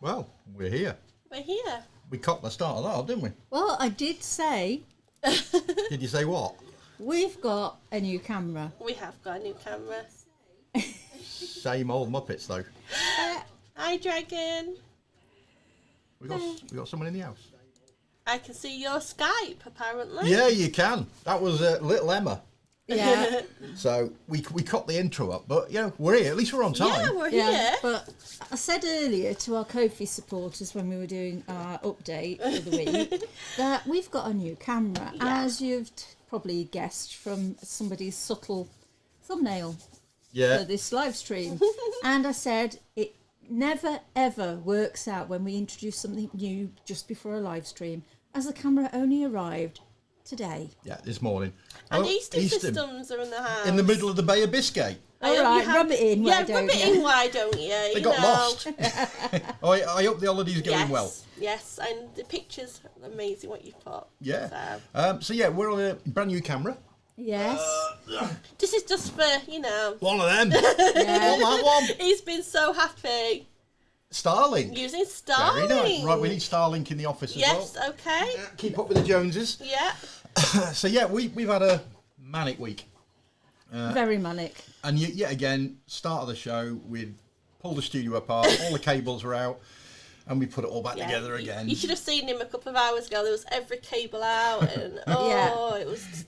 Well, we're here. We're here. We cocked the start of that off, didn't we? Well, I did say Did you say what? we've got a new camera. We have got a new camera. Same old Muppets, though. Hi, Dragon. We got someone in the house. I can see your Skype, apparently. Yeah, you can. That was little Emma. Yeah, So we cocked the intro up, but we're here. At least we're on time. Yeah, we're yeah. here. But I said earlier to our Ko-fi supporters when we were doing our update for the week that we've got a new camera, Yeah. as you've probably guessed from somebody's subtle thumbnail Yeah. for this live stream. And I said it never ever works out when we introduce something new just before a live stream, as the camera only arrived today. Yeah, this morning. And Oh, E-stim E-stim. systems are in the house. In the middle of the Bay of Biscay. I All hope right, you have- rub it in, Yeah, why rub don't it you? in, why don't you? They got lost. I hope the holiday's going Yes, well. yes, and the pictures are amazing what you've put. Yeah. So, So yeah, we're on a brand new camera. Yes. this is just for, One of them. Yeah. On that one. he's been so happy Starlink. using Very Starlink. nice. Right, we need Starlink in the office as Yes, well. okay. Keep up with the Joneses. Yeah. So yeah, we've had a manic week. Very manic. And yet again, start of the show, we'd pulled the studio apart, all the cables were out, and we put it all back Yeah. together again. You should have seen him a couple of hours ago. There was every cable out, and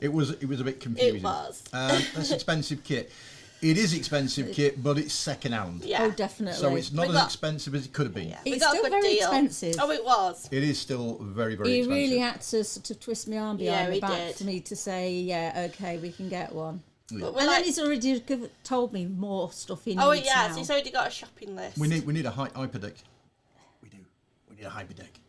it was. It was a bit confusing. It was. That's expensive kit. It is expensive kit, but it's second hand. Yeah. Oh, definitely. So it's not We as got- expensive as it could have been. Yeah. We It's got a still good very deal. expensive. Oh, it was. It is still very, very He expensive. really had to sort of twist my arm Yeah, behind he the back did. for me to say, yeah, okay, we can get one. But we're And like, then he's already told me more stuff he needs oh yeah, now. so he's already got a shopping list. We need a hyperdeck. We do. We need a hyperdeck.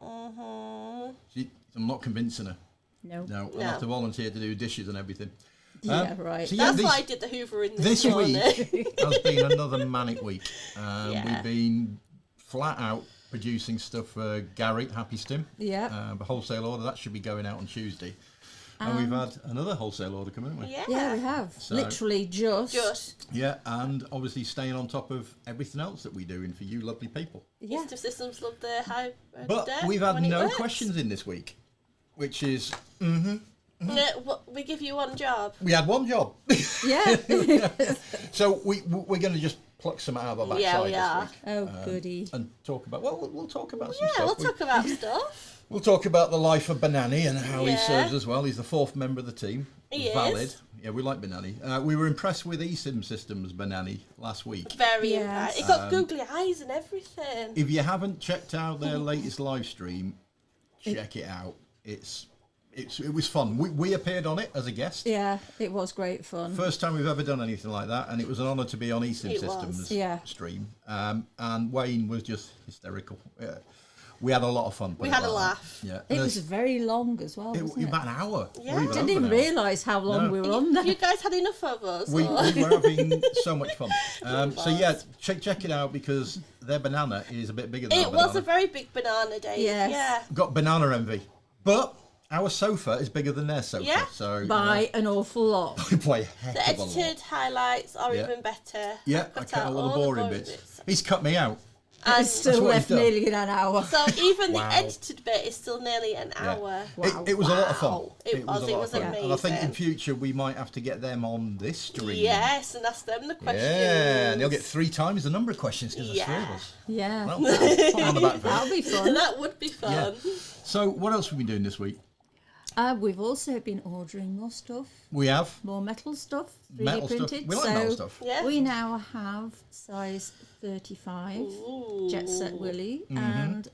Mm-hmm. I'm not convincing her. No. No, I'll No. have to volunteer to do dishes and everything. Yeah, right. So yeah, That's why I did the hoovering this morning. week has been another manic week. Yeah. We've been flat out producing stuff for Gary, Happy Stim. Yeah. A wholesale order. That should be going out on Tuesday. And we've had another wholesale order come in, haven't we? Yeah. Yeah, we have. So- Literally just. Yeah, and obviously staying on top of everything else that we're doing for you lovely people. Yeah. E-stim systems love their high. But we've had no questions in this week, which is... We give you one job. We had one job. Yeah. So we're going to just pluck some out of our backside Yeah, we this are. week. Oh, goody. And talk about... Well, we'll talk about some Yeah, stuff. we'll talk about stuff. We'll talk about the life of Banani and how he Yeah. serves as well. He's the fourth member of the team. He Valid. is. Yeah, we like Banani. We were impressed with E-stim Systems Banani last week. Very Yes. impressed. It got googly eyes and everything. If you haven't checked out their latest live stream, check it out. It was fun. We appeared on it as a guest. Yeah, it was great fun. First time we've ever done anything like that, and it was an honour to be on E-stim It was. Systems Yeah. stream. And Wayne was just hysterical. Yeah. We had a lot of fun. put We it had a like that. laugh. Yeah. It And was very long as well, it, wasn't it? about an hour. Yeah. or even I over didn't an even hour. realise how long No. we were on You there. guys had enough of us. We or- were having so much fun. So was. yeah, check it out because their banana is a bit bigger than It our was banana. a very big banana day. Yes. Yeah. Got banana envy, but our sofa is bigger than their sofa. Yeah. So By an awful lot. we play a heck The of a lot. edited highlights are Yeah. even better. Yeah, I cut all the boring bits. He's cut me out. And It's still That's what left he's done. nearly an hour. so even Wow. the edited bit is still nearly an hour. Wow. It was a lot of fun. Wow. It was a lot of fun. amazing. And I think in future we might have to get them on this stream. Yes, and ask them the questions. Yeah, and they'll get 3 times the number of questions because there's 3 of Yeah. us. Yeah. Well, put them on the back foot. That'll be fun. That would be fun. Yeah. So what else have we been doing this week? We've also been ordering more stuff, We have more metal stuff, 3D metal printed. stuff. We like so metal stuff. Yeah. we now have size 35 Ooh. Jet Set Willy and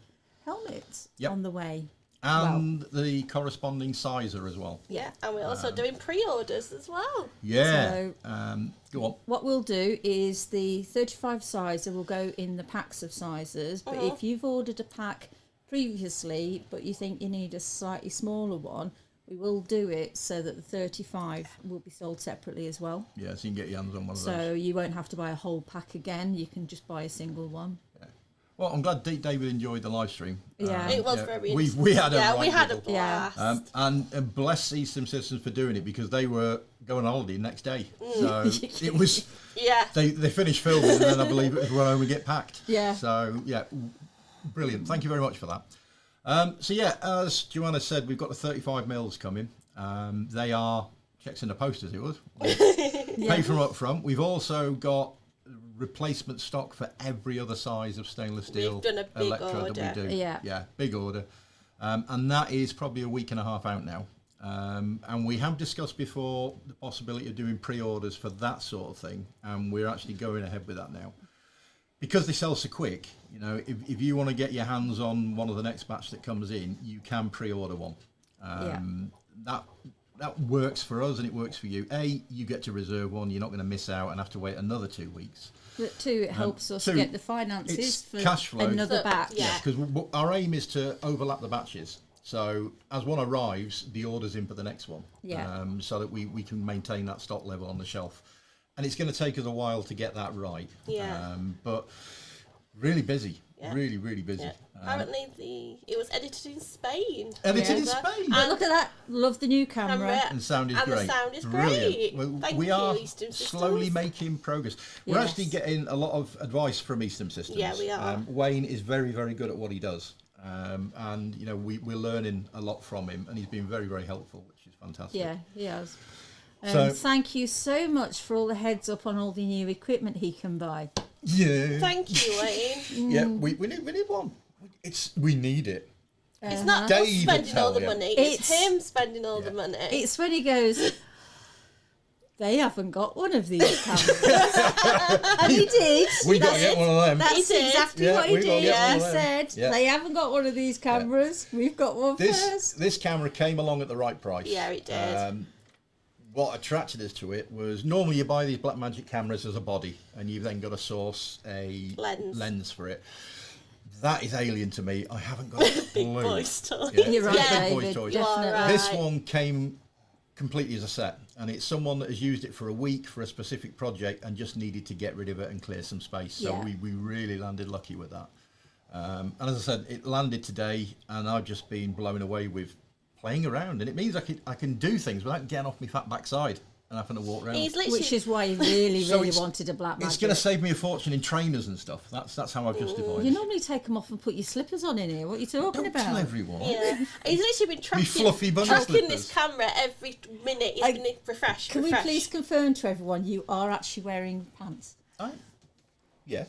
helmets Yep. on the way. And the corresponding sizer as well. Yeah, and we're also doing pre-orders as well. Yeah. So- Go on. What we'll do is the 35 sizer will go in the packs of sizes, but if you've ordered a pack previously but you think you need a slightly smaller one, we will do it so that the 35 will be sold separately as well. Yeah, so you can get your hands on one of those. So you won't have to buy a whole pack again, you can just buy a single one. Well, I'm glad David enjoyed the live stream. Yeah. It was very We had a yeah, right we had a giggle. blast. And bless E-stim Systems for doing it because they were going on holiday next day. So it was Yeah. they finished filming and then I believe it was when we get packed. Yeah. So yeah, Brilliant. Thank you very much for that. So yeah, as Joanna said, we've got the 35 mils coming. They are checks in the post, as it was. Pay for them up front. We've also got replacement stock for every other size of stainless steel We've done a big Electra order. that we do. Yeah, big order. And that is probably a week and a half out now. And we have discussed before the possibility of doing pre-orders for that sort of thing, and we're actually going ahead with that now. Because they sell so quick, you know, if you want to get your hands on one of the next batch that comes in, you can pre-order one. That works for us and it works for you. You get to reserve one, you're not going to miss out and have to wait another 2 weeks. But two, it helps us get the finances for cash flow. another batch. Yeah. Because our aim is to overlap the batches. So as one arrives, the order's in for the next one. So that we can maintain that stock level on the shelf. And it's going to take us a while to get that right. But really busy. Really, really busy. Apparently, it was edited in Spain. Edited in Spain. But look at that. Love the new camera. And sound is and great. The sound is Brilliant. great. Well, Thank we you, are E-stim Systems. slowly making progress. We're actually getting a lot of advice from E-stim Systems. Yeah, we are. Wayne is very, very good at what he does. And, you know, we're learning a lot from him. And he's been very, very helpful, which is fantastic. Yeah, he has. So- Thank you so much for all the heads up on all the new equipment he can buy. Yeah. Thank you, Wayne. Yeah, we need one. We need it. It's not us Dave would spending all tell the you. money. It's him spending all the money. It's when he goes, they haven't got one of these cameras. And he did. We got to get one of them. That's He did. exactly Yeah, what he we gotta did. get one He of them. said, Yeah. they haven't got one of these cameras. We've got one first. This camera came along at the right price. Yeah, it did. What attracted us to it was normally you buy these Blackmagic cameras as a body and you've then got to source a lens for it. That is alien to me. I haven't got a Big clue. boys toy. You're right, Big boys David. toys. You are Definitely. right. This one came completely as a set, and it's someone that has used it for a week for a specific project and just needed to get rid of it and clear some space. So we really landed lucky with that. And as I said, it landed today, and I've just been blown away with playing around, and it means I can do things without getting off my fat backside and having to walk around. He's literally. Which is why he really, So really it's- wanted a Blackmagic. It's going to save me a fortune in trainers and stuff. That's how I've justified You it. normally take them off and put your slippers on in here. What are you talking Don't about? tell everyone. Yeah, he's literally been tracking, fluffy bunny tracking this slippers. camera every minute. He's going to refresh. Can we please confirm to everyone you are actually wearing pants? Yeah.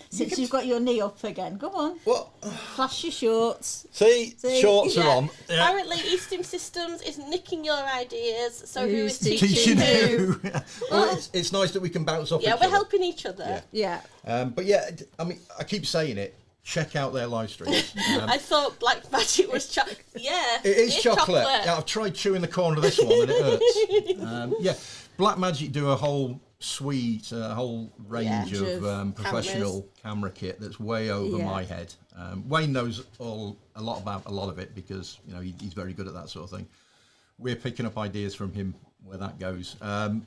Since you've got your knee up again. Go on. What? Flash your shorts. See? Shorts are on. Yeah. Apparently, E-stim Systems is nicking your ideas. So who is Who's teaching Teaching who? you. Well, it's nice that we can bounce off Yeah, each we're other. helping each other. Yeah. But yeah, I mean, I keep saying it. Check out their live streams. I thought Black Magic was chocolate. Yeah, It is chocolate. Yeah, I've tried chewing the corner of this one and it hurts. Yeah, Blackmagic do a whole suite, a whole range of professional camera kit that's way over my head. Wayne knows a lot about a lot of it because you know he's very good at that sort of thing. We're picking up ideas from him where that goes. And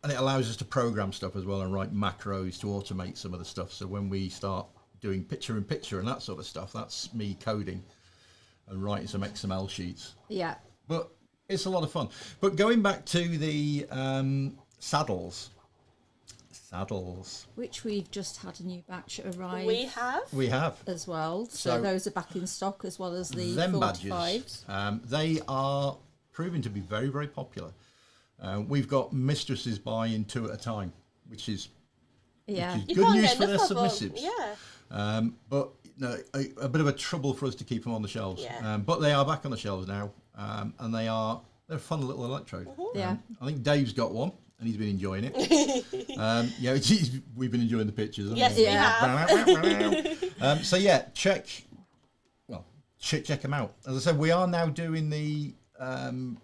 it allows us to program stuff as well and write macros to automate some of the stuff. So when we start doing picture-in-picture and that sort of stuff, that's me coding and writing some XML sheets. Yeah. But it's a lot of fun. But going back to the saddles, Which we've just had a new batch arrive. We have. As well. So those are back in stock as well as the them 45s. badges, they are proving to be very, very popular. We've got mistresses buying 2 at a time, which is Yeah. You good can't news get for their enough of them. submissives. Yeah. But no, a bit of a trouble for us to keep them on the shelves. Yeah. But they are back on the shelves now, and they're a fun little electrode. Yeah. I think Dave's got one, and he's been enjoying it. Yeah, we've been enjoying the pictures. Haven't Yes, we? we have. So yeah, check them out. As I said, we are now doing the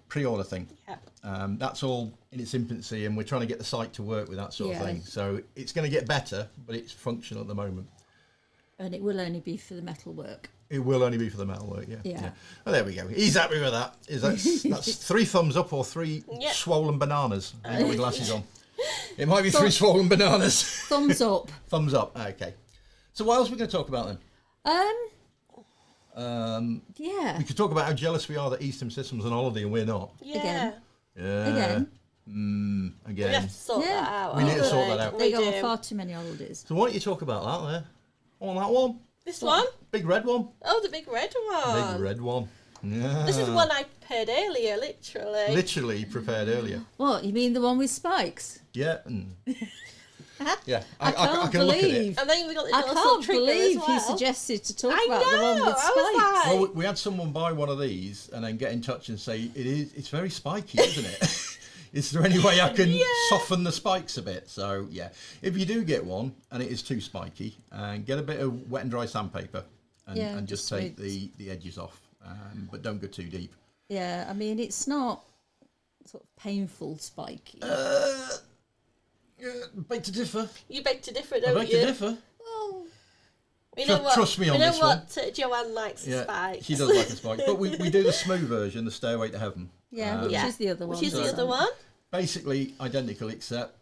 pre-order thing. Yeah. That's all in its infancy, and we're trying to get the site to work with that sort of thing. So it's going to get better, but it's functional at the moment. And it will only be for the metal work. It will only be for the metalwork, yeah. Yeah. Oh, there we go. He's happy with that. That's 3 thumbs up or 3 swollen bananas. I've got my glasses on. It might be 3 swollen bananas. Thumbs up. Thumbs up. Okay. So what else are we going to talk about then? Yeah. We could talk about how jealous we are that E-stim Systems on holiday and we're not. Yeah. Yeah. Again. We have to sort that out. We need to aren't sort that out. They We go on do. far too many holidays. So why don't you talk about that there? On that one? This one? Big red one. Oh, the big red one. Big red one. Yeah. This is the one I prepared earlier, literally. Literally prepared earlier. What, you mean the one with spikes? Yeah. Yeah. I can't can look at it. believe. And then we got the I little can't trigger believe as well. you suggested to talk I about the one know, with I spikes. was like- Well, we had someone buy one of these and then get in touch and say, it's very spiky, isn't it? Is there any way I can soften the spikes a bit? So, yeah. If you do get one and it is too spiky, get a bit of wet and dry sandpaper and just take the edges off. But don't go too deep. Yeah, I mean, it's not sort of painful spiky. Beg to differ. You beg to differ, I don't beg you? to differ. Well, We know what, Trust me on this one. We know what Joanne likes, Yeah, spikes. she does like a spike. But we do the smooth version, the Stairway to Heaven. yeah, which is the other one. Which is the so- other one? Basically identical, except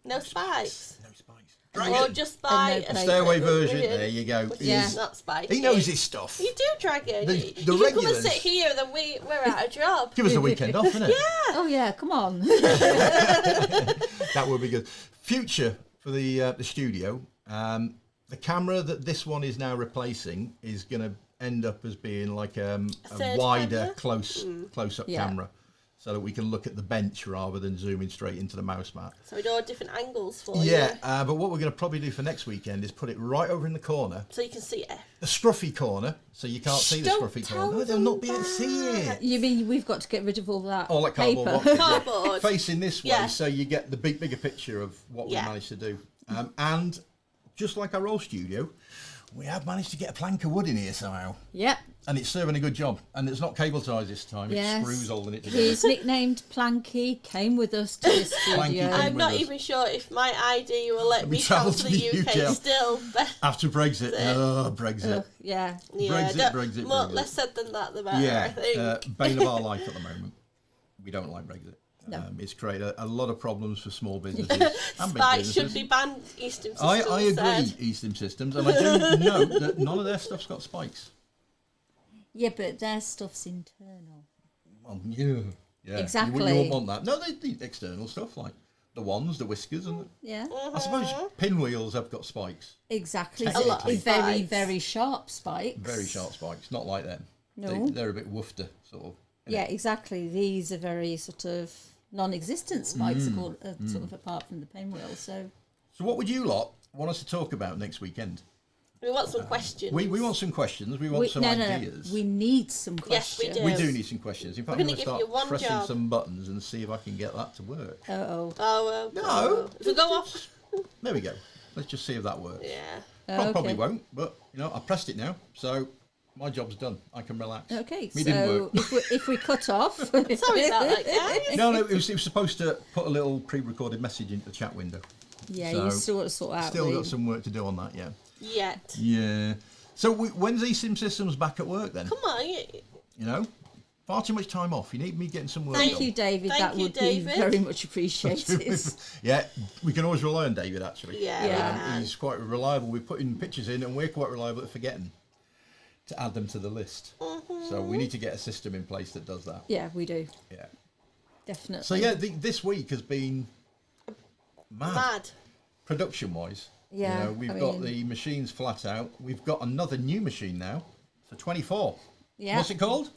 No spikes. no spikes. Or Dragon. just buy And no a paper. Stairway version. Brilliant. There you go. Which Yeah. is not spiky. He knows his stuff. You do, Dragon. The you can come and regulars- sit here and then we're out of job. Give us a weekend off, innit? Oh yeah, come on. That would be good. Future for the studio. The camera that this one is now replacing is going to end up as being like a third wider camera? close-up Yeah. camera, so that we can look at the bench rather than zooming straight into the mouse mat. So we do all different angles for Yeah, you. but what we're going to probably do for next weekend is put it right over in the corner, So you can see it. the scruffy corner, so you can't see the Don't scruffy tell corner. No, they'll them not be able to see it. You mean we've got to get rid of all that All that paper? cardboard boxes, yeah. Cardboard. Facing this way, Yeah. so you get the bigger picture of what we Yeah. managed to do. And just like our old studio, we have managed to get a plank of wood in here somehow. Yep. And it's serving a good job. And it's not cable ties this time, Yes. it's screws holding it together. He's nicknamed Planky. Came with us to the Planky studio. came I'm not with us. even sure if my ID will let me me travel travel to to the the UK UK. still. But After Brexit. Oh, Brexit. Ugh, yeah. yeah, Brexit. more, less said than that, the better, I Yeah, think. bane of our life at the moment. We don't like Brexit. No. It's created a lot of problems for small businesses and big Spikes should businesses. be banned, E-stim systems I agree, said. E-stim systems, and I do know that none of their stuff's got spikes. Yeah, but their stuff's internal. Well, yeah. Exactly. You won't want that. No, the external stuff, like the wands, the whiskers, and Yeah. I suppose pinwheels have got spikes. Exactly. A lot of Very, spikes. very sharp spikes. Very sharp spikes, not like them. No. They're a bit woofter, sort of. Yeah, exactly. These are very sort of non-existent spikes, sort of apart from the pinwheel. So So what would you lot want us to talk about next weekend? We want some questions. We want some questions, we want some ideas. we need some Yes, we questions. do. We do need some questions. In fact, We're I'm gonna going to give you start one pressing job. some buttons and see if I can get that to work. Oh, Oh, No. If we go off. There we go. Let's just see if that works. Yeah. Probably won't, but I pressed it now, so my job's done. I can relax. Okay, Me didn't so work. if we cut off, Sorry about that, guys. No, it was supposed to put a little pre-recorded message into the chat window. yeah, So, you sort out. Still the, got some work to do on that, yeah. Yet. Yeah. So when's E-stim Systems back at work then? Come on. You know, far too much time off. You need me getting some work Thank done. you, David. Thank that you, would David. be very much appreciated. Yeah, we can always rely on David, actually. Yeah. Yeah. He's quite reliable. We're putting pictures in, and we're quite reliable at forgetting to add them to the list. So we need to get a system in place that does that. Yeah, we do Yeah. definitely. So yeah, this week has been mad. production-wise. Yeah, we've I got mean- the machines flat out. We've got another new machine now. So 24. Yeah. What's it called?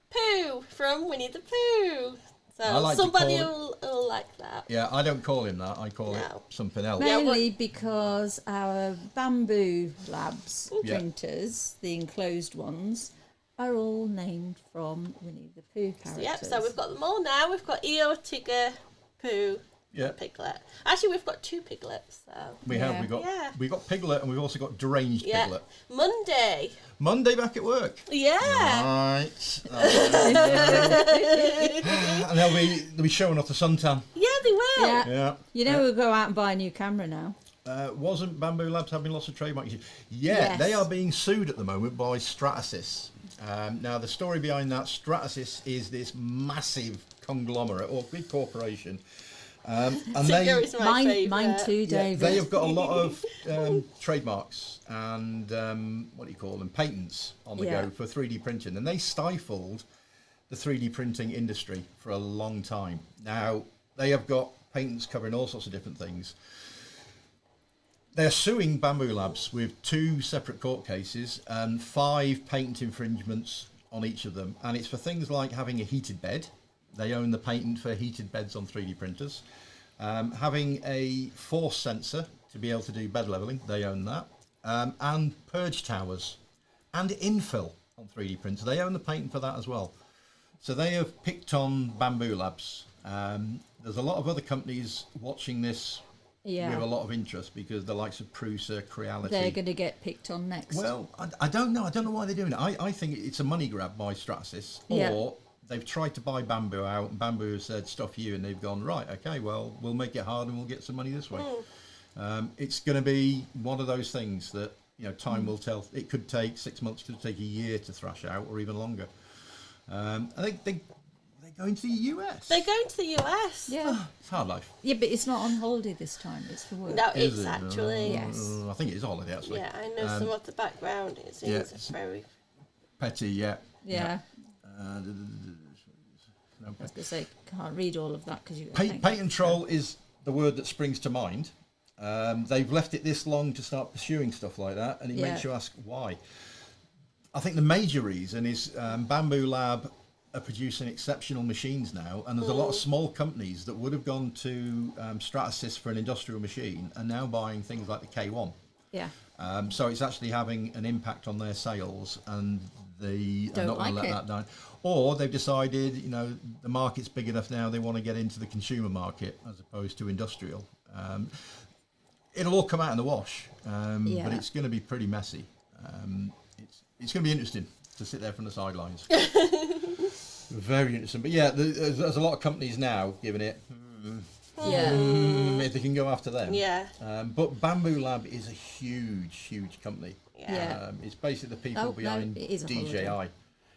Pooh from Winnie the Pooh. So I like to somebody call will like that. Yeah, I don't call him that. I call it No. something else. Yeah, Mainly because our Bamboo Labs Yeah. printers, the enclosed ones, are all named from Winnie the Pooh characters. Yep, so we've got them all now. We've got Eeyore, Tigger, Pooh, Yeah, Piglet. Actually, we've got 2 piglets. So we have. Yeah. We got Piglet, and we've also got Deranged yeah, Piglet. Monday. Monday back at work. Yeah. Right. And they'll be showing off the suntan. Yeah, they will. Yeah. Yeah. You know, we'll go out and buy a new camera now. Wasn't Bamboo Labs having lots of trademark issues? Yeah, Yes. they are being sued at the moment by Stratasys. Now, the story behind that, Stratasys is this massive conglomerate or big corporation. And Tigger is my favourite. Mine too, yeah, David. they have got a lot of trademarks and what do you call them, patents on the Yeah. go for 3D printing, and they stifled the 3D printing industry for a long time. Now they have got patents covering all sorts of different things. They're suing Bamboo Labs with 2 separate court cases and 5 patent infringements on each of them. And it's for things like having a heated bed. They own the patent for heated beds on 3D printers. Having a force sensor to be able to do bed leveling. They own that. And purge towers and infill on 3D printers. They own the patent for that as well. So they have picked on Bamboo Labs. There's a lot of other companies watching this with a lot of interest because the likes of Prusa, Creality. They're going to get picked on next. Well, I don't know. I don't know why they're doing it. I think it's a money grab by Stratasys, or they've tried to buy Bamboo out, and Bamboo has said, stuff you, and they've gone, right, okay, well, we'll make it hard and we'll get some money this way. It's going to be one of those things that, time will tell. It could take 6 months, could take a year to thrash out, or even longer. I think they're going to the US. They're going to the US. Yeah. It's hard life. Yeah, but it's not on holiday this time. It's for work. No, Is it's it? actually. Yes. I think it is a holiday, actually. Yeah, I know some of the background. It seems very. Petty, yeah. Yeah. No, I was going to say, can't read all of that because you. patent troll is the word that springs to mind. They've left it this long to start pursuing stuff like that, and it makes you ask why. I think the major reason is Bamboo Lab are producing exceptional machines now, and there's a lot of small companies that would have gone to Stratasys for an industrial machine and now buying things like the K1. Yeah. So it's actually having an impact on their sales, and they're Don't not going to like let that down. Or they've decided, the market's big enough now, they want to get into the consumer market as opposed to industrial. It'll all come out in the wash, but it's going to be pretty messy. It's going to be interesting to sit there from the sidelines. Very interesting. But yeah, there's a lot of companies now giving it, if they can go after them. Yeah. But Bamboo Lab is a huge company. Yeah. It's basically the people behind it is a DJI. holiday.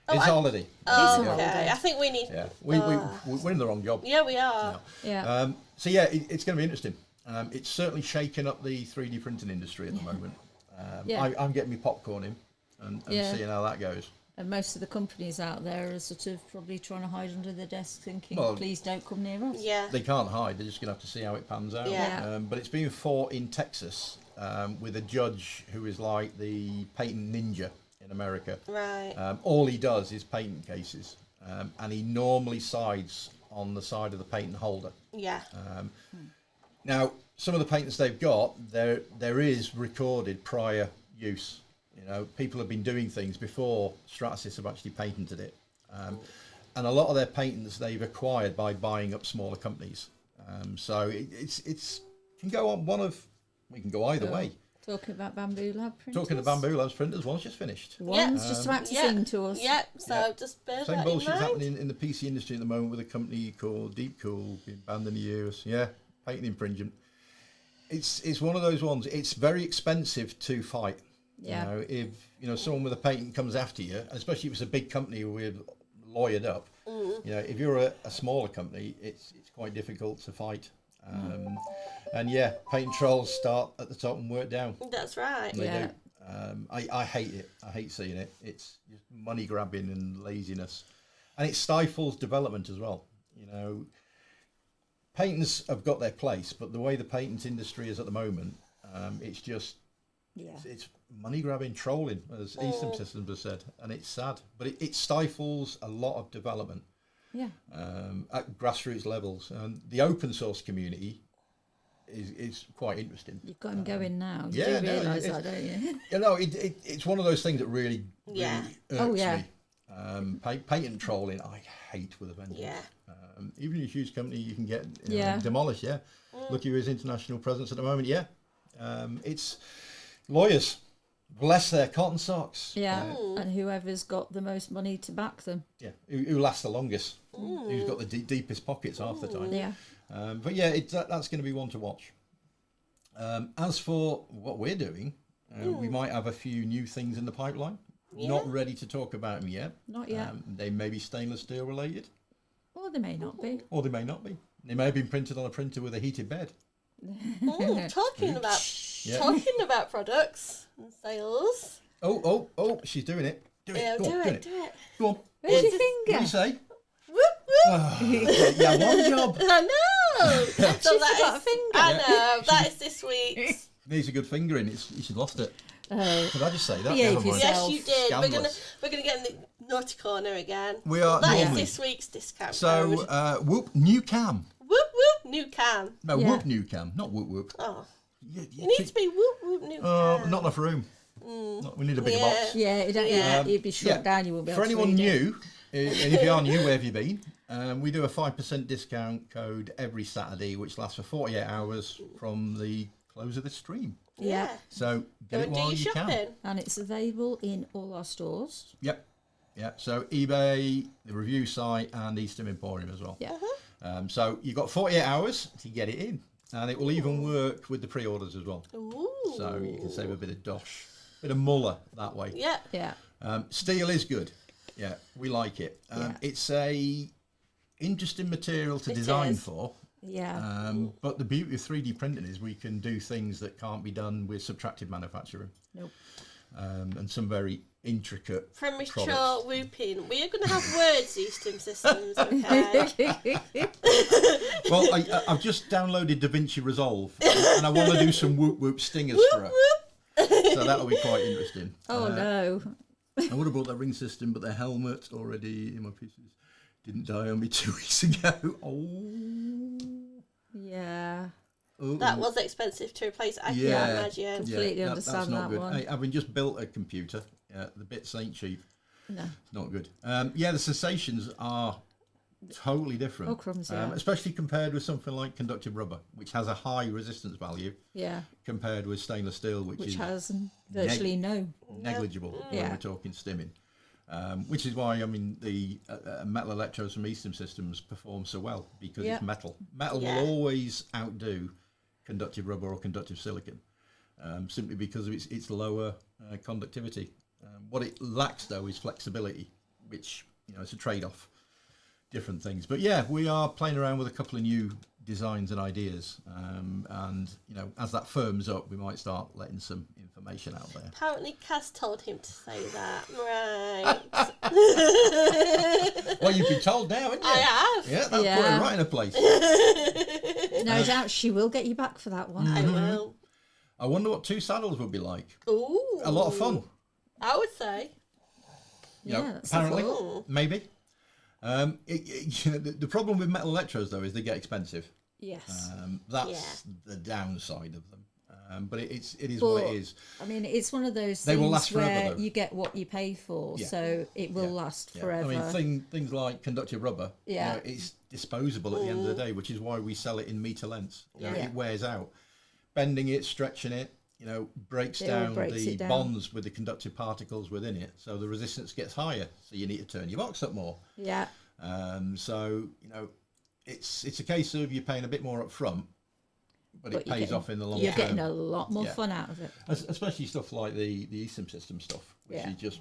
It's a holiday. Oh, It's a okay. holiday. I think we need. Yeah, we're in the wrong job. Yeah, we are. Yeah. So yeah, it's going to be interesting. It's certainly shaking up the 3D printing industry at the moment. I'm getting my popcorn in and seeing how that goes. And most of the companies out there are sort of probably trying to hide under their desks thinking, Well, please don't come near us. Yeah. They can't hide. They're just going to have to see how it pans out. Yeah. But it's being fought in Texas with a judge who is like the patent ninja in America. Right. All he does is patent cases, and he normally sides on the side of the patent holder. Yeah. Now, some of the patents they've got, there is recorded prior use. People have been doing things before Stratasys have actually patented it. And a lot of their patents they've acquired by buying up smaller companies. So it's can go on we can go either way. Talking about Bamboo Lab printers. Talking to Bamboo Labs printers, one's just finished. One's just about to sing to us. Yep. So just bear Same that bullshit's in mind. happening in the PC industry at the moment with a company called Deepcool being banned in the US. Yeah, patent infringement. It's one of those ones. It's very expensive to fight. Yeah. If someone with a patent comes after you, especially if it's a big company with lawyered up. If you're a smaller company, it's quite difficult to fight. And yeah, patent trolls start at the top and work down. That's right. They do. I hate it. I hate seeing it. It's just money grabbing and laziness, and it stifles development as well. Patents have got their place, but the way the patent industry is at the moment, it's just it's money grabbing, trolling, as E-stim Systems has said, and it's sad. But it stifles a lot of development. Yeah. At grassroots levels, and the open source community is quite interesting. You've got them going now. You Yeah, do no, realise that, don't you? It's one of those things that really irks me. Patent trolling, I hate with a vengeance. Yeah. Even in a huge company, you can get demolished. Yeah. Look at his international presence at the moment. Yeah. It's lawyers. Bless their cotton socks. Yeah, and whoever's got the most money to back them. Yeah, who lasts the longest, who's got the deepest pockets half the time. Yeah. But yeah, that's going to be one to watch. As for what we're doing, we might have a few new things in the pipeline. Yeah. Not ready to talk about them yet. Not yet. They may be stainless steel related. Or they may not be. Or they may not be. They may have been printed on a printer with a heated bed. Talking about products and sales. Oh, she's doing it. Do it. Yeah, Go on, do it. Go on. Where's your What do finger? you say? Whoop whoop. Yeah, one job. I know. So She's got a finger. I know. That is this week's. Needs a good fingering. She's lost it. Did I just say that? Behave Never mind. Yes, you did. Scandalous. We're gonna get in the naughty corner again. We are That is normally. this week's discount So, code. whoop, new cam. Whoop whoop, new can. No, Yeah. whoop, new cam. Not whoop, whoop. Oh, You it needs to be whoop whoop, new can. Not enough room. We need a bigger Yeah. box. Yeah, it'd be shrunk down. You won't be able For to anyone read it. new, and if you are new, where have you been? We do a 5% discount code every Saturday, which lasts for 48 hours from the close of the stream. Yeah. So Go get it and do while your you can. shopping. And it's available in all our stores. Yep. Yeah. So eBay, the review site, and E-stim Emporium as well. Yeah. So you've got 48 hours to get it in, and it will even work with the pre-orders as well. Ooh. So you can save a bit of dosh, bit of muller that way. Yeah. Yeah. Steel is good. Yeah, we like it. Yeah. It's a interesting material to It design is. for. Yeah. But the beauty of 3D printing is we can do things that can't be done with subtractive manufacturing. Nope. And some very intricate Premature products. whooping. We are going to have words, E-stim systems, okay? Well, I've just downloaded DaVinci Resolve, and I want to do some whoop whoop stingers for her. So that'll be quite interesting. Oh no. I would have bought that ring system, but the helmet already in my pieces didn't die on me 2 weeks ago. Yeah. Oh. That was expensive to replace, I Yeah. can imagine. Completely that's understand not that good. one. Hey, having just built a computer, the bits ain't cheap. No. It's not good. The sensations are totally different. Oh, crumbs, yeah. Especially compared with something like conductive rubber, which has a high resistance value, Yeah. compared with stainless steel, which is Has virtually no. negligible when Yeah. we're talking stimming. Which is why, I mean, the metal electrodes from E-stim systems perform so well, because Yeah. it's metal. Metal Yeah. will always outdo conductive rubber or conductive silicon, simply because of its lower conductivity. What it lacks, though, is flexibility, which, it's a trade-off, different things. But yeah, we are playing around with a couple of new designs and ideas, and as that firms up, we might start letting some information out there. Apparently, Kaz told him to say that. Right. Well, you've been told now, haven't you? I have. Yeah, that'll put Yeah. her right in a place. No doubt she will get you back for that one. I will. I wonder what 2 saddles would be like. Ooh. A lot of fun. I would say. That's apparently, cool. maybe. The problem with metal electrodes, though, is they get expensive. Yes. That's the downside of them. But it is But, what it is. I mean, it's one of those They things will last forever, where though. you get what you pay for, Yeah. so it will last forever. I mean, things like conductive rubber, Yeah. it's disposable at the end of the day, which is why we sell it in meter lengths. Yeah. It wears out. Bending it, stretching it, breaks It all down breaks the it down. bonds with the conductive particles within it, so the resistance gets higher. So you need to turn your box up more. Yeah. So it's a case of you're paying a bit more up front, but it you're pays getting- off in the long You're term. getting a lot more Yeah. fun out of it. Especially stuff like the E-stim system stuff, which Yeah. is just,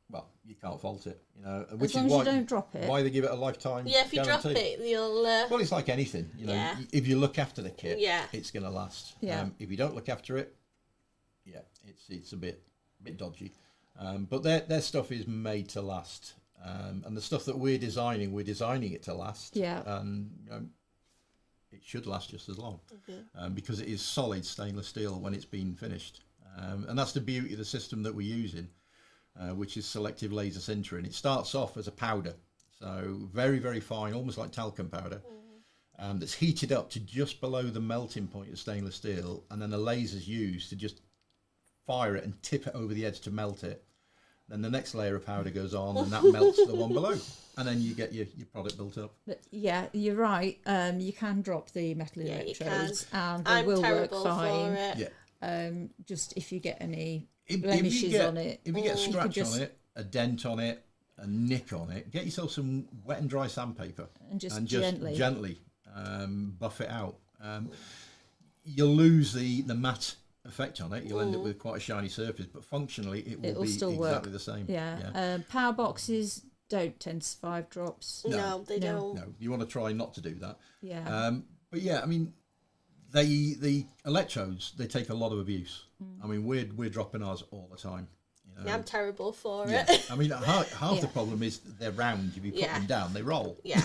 well, you can't fault it. As Which long is as why you don't drop it. why they give it a lifetime. Yeah, if you guarantee. drop it, you'll. Well, it's like anything. Yeah. If you look after the kit, Yeah. it's going to last. Yeah. If you don't look after it, yeah, it's a bit dodgy. But their stuff is made to last. And the stuff that we're designing it to last. Yeah. And it should last just as long, because it is solid stainless steel when it's been finished. And that's the beauty of the system that we're using, which is selective laser sintering. It starts off as a powder, so very, very fine, almost like talcum powder, that's heated up to just below the melting point of stainless steel, and then the laser's used to just fire it and tip it over the edge to melt it. Then the next layer of powder goes on, and that melts the one below, and then you get your product built up. But yeah, you're right. You can drop the metal Yeah, you electrodes, and they I'm will work terrible for fine. it. Yeah. Just if you get any If blemishes you get, on it, if you get a you could scratch just- on it, a dent on it, a nick on it, get yourself some wet and dry sandpaper And just gently. buff it out. You'll lose the matte effect on it. You'll end up with quite a shiny surface, but functionally it will It'll be still exactly work. the same. Yeah. Power boxes don't tend to survive drops. No, they No. don't. No, you want to try not to do that. Yeah. But yeah, I mean, the electrodes, they take a lot of abuse. I mean, we're dropping ours all the time. Yeah, I'm terrible for Yeah. it. I mean, half the problem is they're round. If you put them down, they roll. Yeah.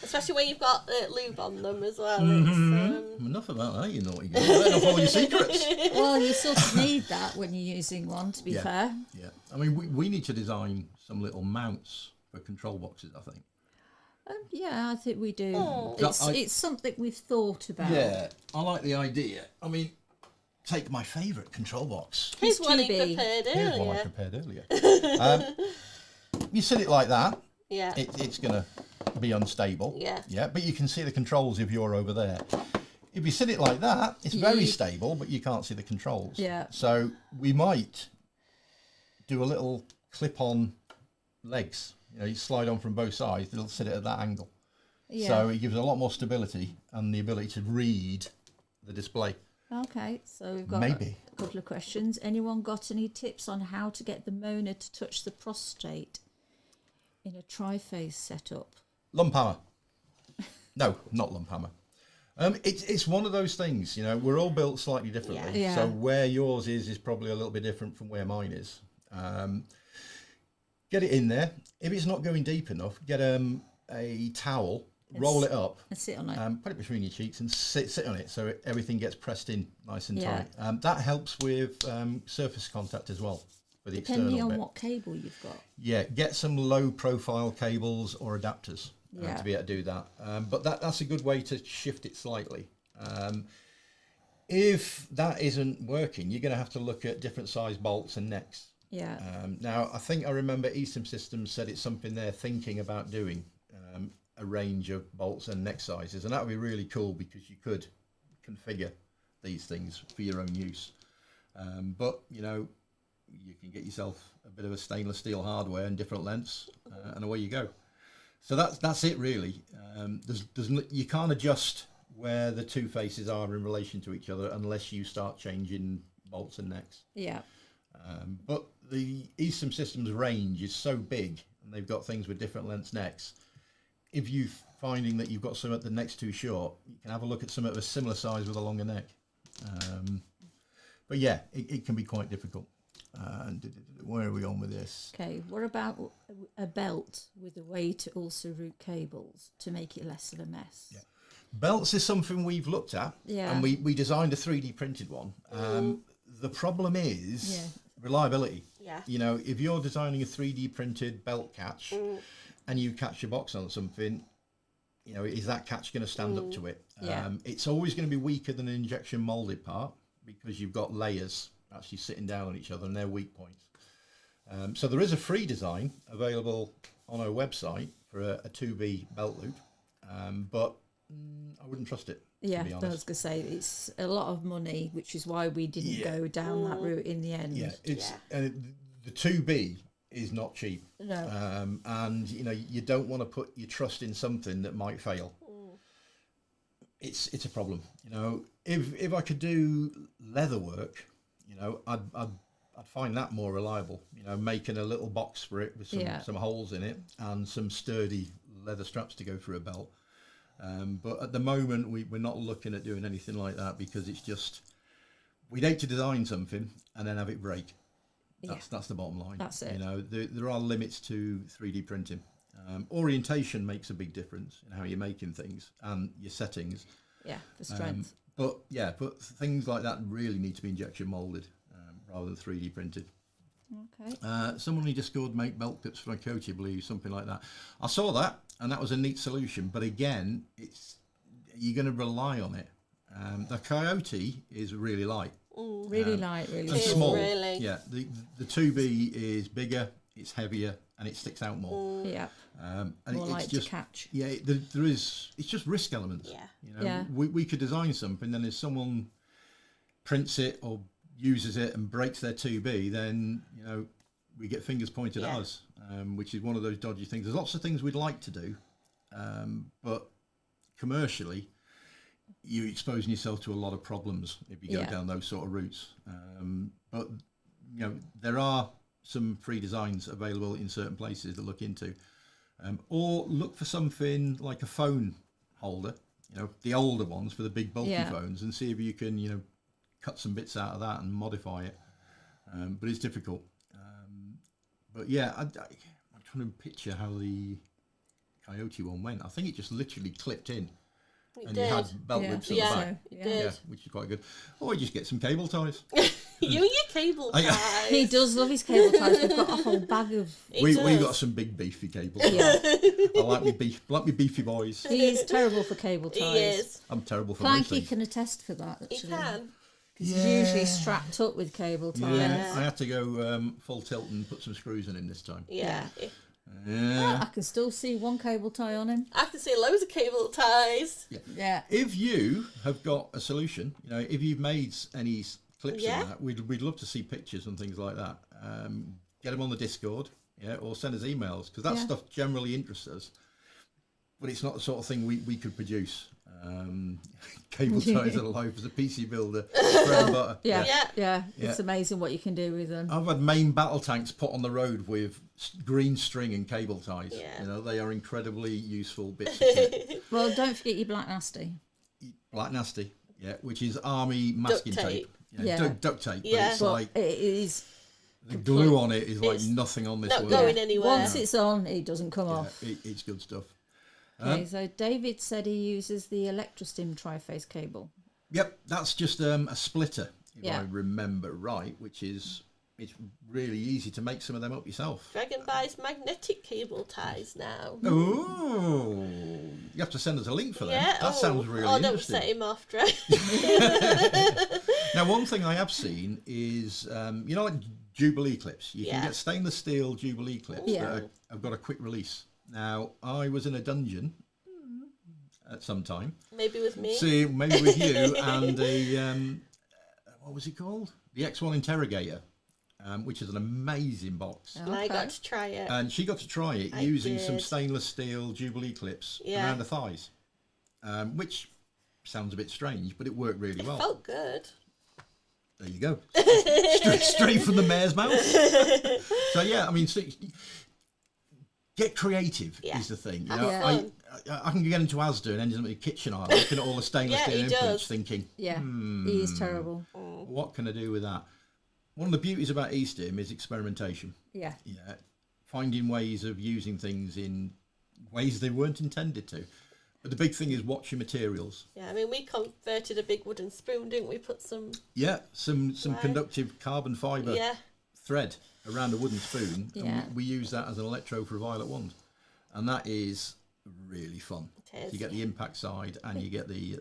Especially when you've got lube on them as well. Enough about that, you naughty girl. I don't know all your secrets. Well, you sort of need that when you're using one, to be fair. Yeah. I mean, we need to design some little mounts for control boxes, I think. Yeah, I think we do. Oh. It's something we've thought about. Yeah, I like the idea. I mean, take my favourite control box. Here's one he TV. prepared Here's one I earlier. prepared earlier. You sit it like that. Yeah. It's going to be unstable. Yeah. Yeah, but you can see the controls if you're over there. If you sit it like that, it's very stable, but you can't see the controls. Yeah. So we might do a little clip-on legs. You know, you slide on from both sides, it'll sit it at that angle. Yeah. So it gives a lot more stability and the ability to read the display. Okay, so we've got Maybe. a couple of questions. Anyone got any tips on how to get the Mona to touch the prostate in a tri-phase setup? Lump hammer. No, not lump hammer. It's one of those things, you know, we're all built slightly differently. Yeah. So where yours is probably a little bit different from where mine is. Get it in there. If it's not going deep enough, get a towel, roll it up, And sit on it. put it between your cheeks and sit on it so everything gets pressed in nice and Yeah. tight. That helps with surface contact as well for the Depending external on bit. what cable you've got. Yeah, get some low profile cables or adapters Yeah. to be able to do that. But that's a good way to shift it slightly. If that isn't working, you're going to have to look at different size bolts and necks. Yeah. Now, I think I remember E-stim Systems said it's something they're thinking about doing, a range of bolts and neck sizes. And that would be really cool because you could configure these things for your own use. But, you know, you can get yourself a bit of a stainless steel hardware in different lengths and away you go. So that's it really. You can't adjust where the two faces are in relation to each other unless you start changing bolts and necks. Yeah. But the E-stim Systems range is so big, and they've got things with different lengths necks. If you're finding that you've got some at the neck's too short, you can have a look at some of a similar size with a longer neck. But yeah, it can be quite difficult. Where are we on with this? Okay, what about a belt with a way to also route cables to make it less of a mess? Yeah. Belts is something we've looked at, and we designed a 3D printed one. The problem is reliability. Yeah. You know, if you're designing a 3D printed belt catch and you catch your box on something, you know, is that catch going to stand up to it? It's always going to be weaker than an injection molded part because you've got layers actually sitting down on each other and they're weak points. So there is a free design available on our website for a 2B belt loop, but I wouldn't trust it. Yeah, to be I honest. was going to say it's a lot of money, which is why we didn't go down that route in the end. Yeah, the 2B is not cheap. No. And you know, you don't want to put your trust in something that might fail. It's a problem. You know, if I could do leather work, you know, I'd find that more reliable. You know, making a little box for it with some holes in it and some sturdy leather straps to go through a belt. But at the moment, we're not looking at doing anything like that because it's just, we'd hate to design something and then have it break. That's the bottom line. That's it. You know, there are limits to 3D printing. Orientation makes a big difference in how you're making things and your settings. Yeah, for strength. But things like that really need to be injection molded rather than 3D printed. Okay. Someone just scored make belt clips for a coach, I believe, something like that. I saw that, and that was a neat solution. But again, you're going to rely on it. The Coyote is really light, Really light, really and small. small. Really. Yeah, the 2B is bigger, it's heavier, and it sticks out more. Yeah. And More it's light just to catch. yeah. There is. It's just risk elements. Yeah. You know, Yeah. we could design something, then if someone prints it or uses it and breaks their 2B, then you know we get fingers pointed at us, which is one of those dodgy things. There's lots of things we'd like to do, but commercially, you're exposing yourself to a lot of problems if you go down those sort of routes. But you know there are some free designs available in certain places to look into, or look for something like a phone holder. You know, the older ones for the big bulky phones, and see if you can cut some bits out of that and modify it. But it's difficult. But yeah, I'm trying to picture how the Coyote one went. I think it just literally clipped in. It And did. you had belt loops at the back. It did. Yeah, which is quite good. Or you just get some cable ties. You and your cable ties. He does love his cable ties. We've got a whole bag of. We got some big beefy cable ties. Yeah. I like me beefy boys. He is terrible for cable ties. He is. I'm terrible for most Planky things. can attest for that. Actually. He can. He's usually strapped up with cable ties. Yeah, I had to go full tilt and put some screws in him this time. Yeah. Yeah. I can still see one cable tie on him. I can see loads of cable ties. Yeah. If you have got a solution, if you've made any clips Yeah. of that, we'd love to see pictures and things like that. Get them on the Discord, or send us emails, because that stuff generally interests us. But it's not the sort of thing we could produce. Cable ties are life as a PC builder. Bread and butter. Yeah. It's amazing what you can do with them. I've had main battle tanks put on the road with green string and cable ties. Yeah. They are incredibly useful bits of kit. Well, don't forget your Black Nasty. Black Nasty, which is army masking Duct tape. tape. Duct tape. Yeah. But it's But like it is the glue on it is like It's nothing on this not world. going anywhere. once it's on, it doesn't come off. It's good stuff. Okay, so David said he uses the ElectroStim tri-phase cable. Yep, that's just a splitter, if Yeah. I remember right, which is it's really easy to make some of them up yourself. Dragon buys magnetic cable ties now. Oh, you have to send us a link for them. Yeah. That sounds really don't interesting. set him off, Dragon. Now, one thing I have seen is, like Jubilee clips. You can Yeah. get stainless steel Jubilee clips that have got a quick release. Now, I was in a dungeon at some time. Maybe with me. See, maybe with you and the, what was it called? The X1 Interrogator, which is an amazing box. And I got to try it. And she got to try it I using some did. stainless steel Jubilee clips around the thighs, which sounds a bit strange, but it worked really well. Felt good. There you go. straight from the mare's mouth. So, yeah, I mean, get creative is the thing. I can get into Asda and end up in the kitchen aisle looking at all the stainless steel implements thinking, he is terrible. what can I do with that? One of the beauties about E-stim is experimentation. Yeah. Finding ways of using things in ways they weren't intended to. But the big thing is watch your materials. Yeah, I mean, we converted a big wooden spoon, didn't we? Put some... Yeah, some conductive carbon fibre Yeah. thread around a wooden spoon. Yeah. And we use that as an electrode for a violet wand. And that is really fun. It is. You get the impact side and you get the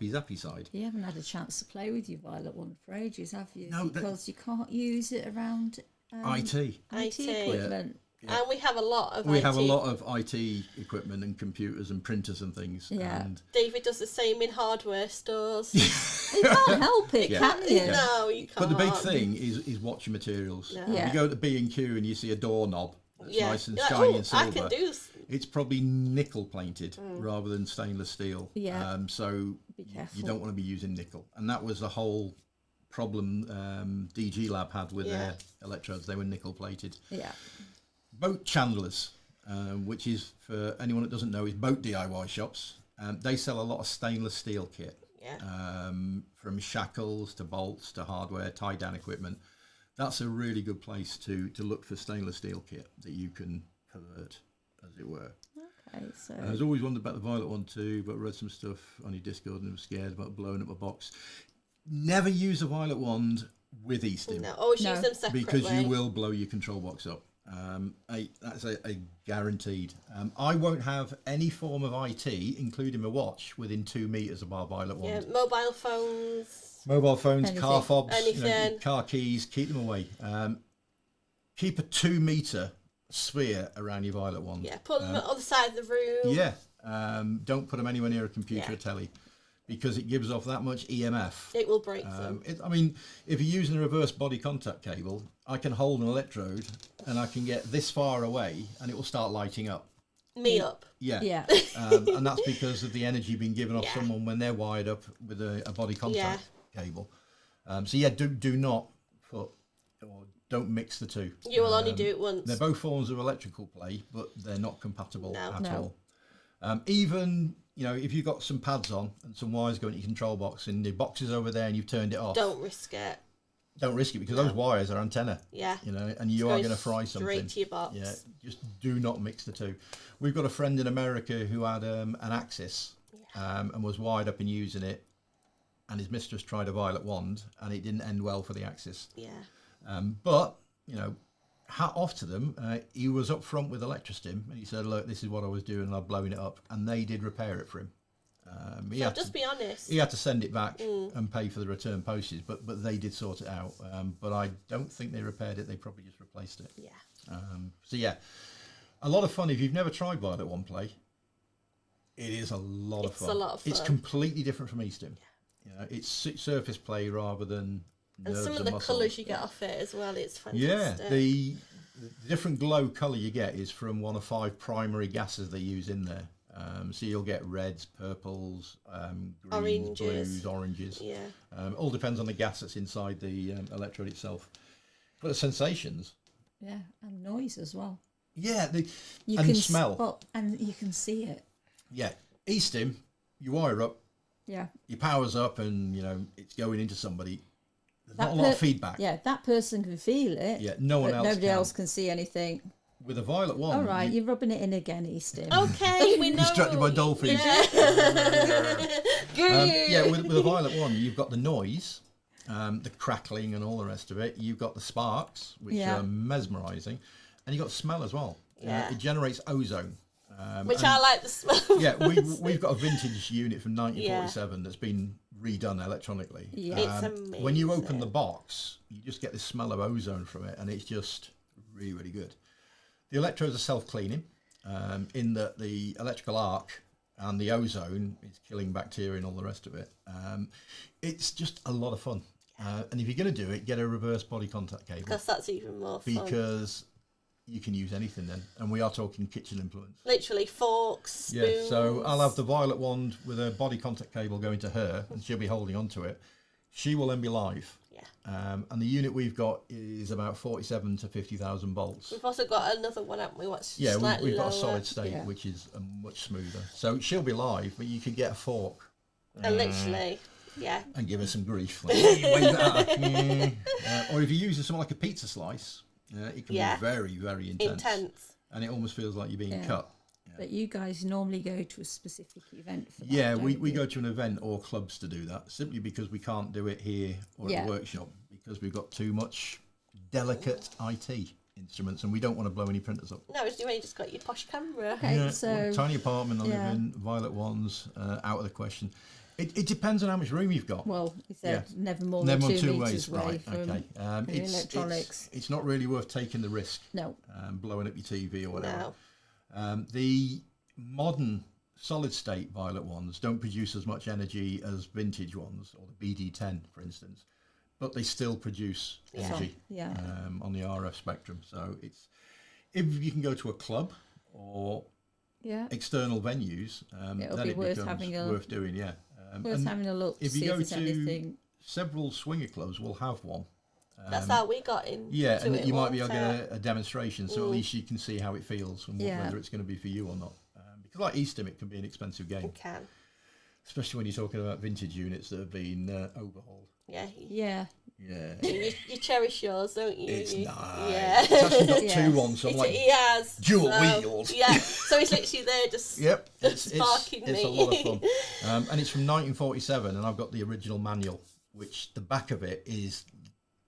zappy side. You haven't had a chance to play with your violet one for ages, have you? No, because you can't use it around IT. IT equipment. And we have a lot of We IT. have a lot of IT equipment and computers and printers and things. Yeah. And David does the same in hardware stores. You can't help it, can you? No, you can't. but the big thing is watch your materials. No. If Yeah. you go to B&Q and you see a doorknob that's nice and You're like, shiny "Oh, and silver, I can do... it's probably nickel plated rather than stainless steel. Yeah. So Be careful. you don't want to be using nickel. And that was the whole problem DG Lab had with their electrodes. They were nickel plated. Yeah. Boat chandlers, which is, for anyone that doesn't know, is boat DIY shops. They sell a lot of stainless steel kit. Yeah. From shackles to bolts to hardware, tie down equipment. That's a really good place to look for stainless steel kit that you can pervert, as it were. Okay, so I was always wondered about the violet one too, but read some stuff on your Discord and was scared about blowing up a box. Never use a violet wand with E-stim. No, always use them separately. Because you will blow your control box up. That's a guaranteed. I won't have any form of IT, including my watch, within 2 meters of our violet wand. Yeah, mobile phones. Mobile phones, Anything. car fobs, Anything. car keys, keep them away. Keep a 2 meter sphere around your violet wand. Yeah, put them on the other side of the room. Yeah, don't put them anywhere near a computer or telly, because it gives off that much EMF. It will break them. I mean, if you're using a reverse body contact cable, I can hold an electrode and I can get this far away and it will start lighting up. Me up. Yeah. yeah. And that's because of the energy being given off Yeah. someone when they're wired up with a body contact cable. So yeah, do not put, or don't mix the two. You will only do it once. They're both forms of electrical play, but they're not compatible at No. all. Even, if you've got some pads on and some wires going to your control box and the box is over there and you've turned it off, Don't risk it. don't risk it, because those wires are antenna. Yeah. You know, and you are going to fry something. Straight to your box. Yeah, just do not mix the two. We've got a friend in America who had an Axis and was wired up and using it, and his mistress tried a violet wand, and it didn't end well for the Axis. Yeah. But, you know, hat off to them. He was up front with E-stim, and he said, look, this is what I was doing, and I'm blowing it up. And they did repair it for him. So just be honest. He had to send it back and pay for the return postage, but they did sort it out. But I don't think they repaired it. They probably just replaced it. Yeah. So, yeah, a lot of fun. If you've never tried Violet One Play, it is a lot of fun. It's a lot of fun. It's completely different from E-stim. You know, it's surface play rather than nerves and some of the colours you get off it as well. It's fantastic. Yeah, the different glow colour you get is from one of 5 primary gases they use in there. So you'll get reds, purples, greens, blues, oranges. Yeah. All depends on the gas that's inside the electrode itself. But the sensations. Yeah, and noise as well. Yeah, you and can smell. And you can see it. Yeah, E-stim, you wire up. Yeah. Your power's up, and you know it's going into somebody. There's not a lot of feedback. Yeah, that person can feel it. Yeah, nobody else can see anything. With a violet wand. All right, you're rubbing it in again, E-stim. Okay, we know. Distracted by dolphins. Yeah. With a violet wand, you've got the noise, the crackling, and all the rest of it. You've got the sparks, which are mesmerising, and you've got smell as well. Yeah. It generates ozone. Which I like the smell. Yeah, we've got a vintage unit from 1947 that's been redone electronically. Yeah. It's amazing. When you open the box, you just get the smell of ozone from it, and it's just really, really good. The electrodes are self-cleaning, in that the electrical arc and the ozone is killing bacteria and all the rest of it. It's just a lot of fun. And if you're going to do it, get a reverse body contact cable. Because that's even more fun. Because you can use anything then. And we are talking kitchen implements. Literally forks, spoons. Yeah, so I'll have the violet wand with a body contact cable going to her, and she'll be holding onto it. She will then be live. And the unit we've got is about 47 to 50,000 volts. We've also got another one, haven't we? What's we've lower. got a solid state, which is much smoother. So she'll be live, but you could get a fork. And literally, and give her some grief. Like, wave that or if you're using something like a pizza slice, it can be very, very intense. And it almost feels like you're being cut. But you guys normally go to a specific event for that. Yeah, we go to an event or clubs to do that, simply because we can't do it here or at the workshop, because we've got too much delicate IT instruments and we don't want to blow any printers up. No, you've only just got your posh camera. Okay, so tiny apartment I live in, violet wands, out of the question. It depends on how much room you've got. Well, you said never more than 2 meters away right? from Okay, electronics. It's not really worth taking the risk. No, blowing up your TV or whatever. No. The modern solid state violet ones don't produce as much energy as vintage ones, or the BD10 for instance, but they still produce energy on the RF spectrum. So it's, if you can go to a club or external venues, then it becomes worth doing. Worth having a look. If you go to several swinger clubs, will have one. That's how we got in. Yeah, and you might be able to get a demonstration, so at least you can see how it feels and whether it's going to be for you or not. Because like E-stim, it can be an expensive game. It can. Especially when you're talking about vintage units that have been overhauled. Yeah. You cherish yours, don't you? It's nice. Yeah. It's actually got 2 on, so I'm like, he has dual wheels. Yeah, so it's literally there just sparking me. It's a lot of fun. And it's from 1947, and I've got the original manual, which the back of it is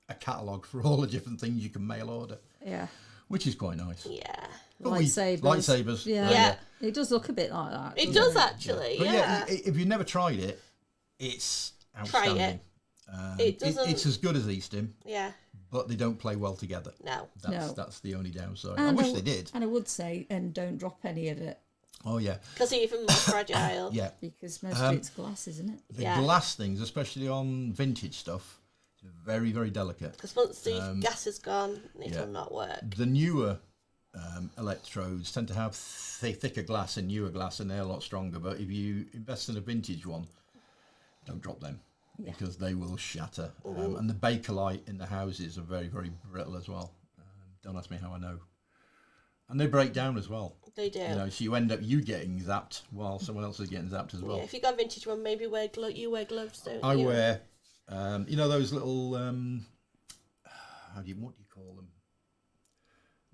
a catalogue for all the different things you can mail order. Yeah. Which is quite nice. Yeah. Lightsabers. Yeah. It does look a bit like that. It does actually. But if you've never tried it, it's outstanding. Try it. It's as good as E-stim. Yeah. But they don't play well together. No. That's the only downside. I wish they did. And I would say, and don't drop any of it. Oh yeah. Because it's even more fragile. Yeah. Because most of it's glass, isn't it? The glass things, especially on vintage stuff, is very, very delicate. Because once the gas is gone, it will not work. The newer electrodes tend to have thicker glass and newer glass, and they're a lot stronger. But if you invest in a vintage one, don't drop them. Because they will shatter. And the Bakelite in the houses are very, very brittle as well. Don't ask me how I know. And they break down as well. They do. You know, so you end up getting zapped while someone else is getting zapped as well. Yeah, if you got a vintage one, maybe you wear gloves, don't you? I wear, those little what do you call them?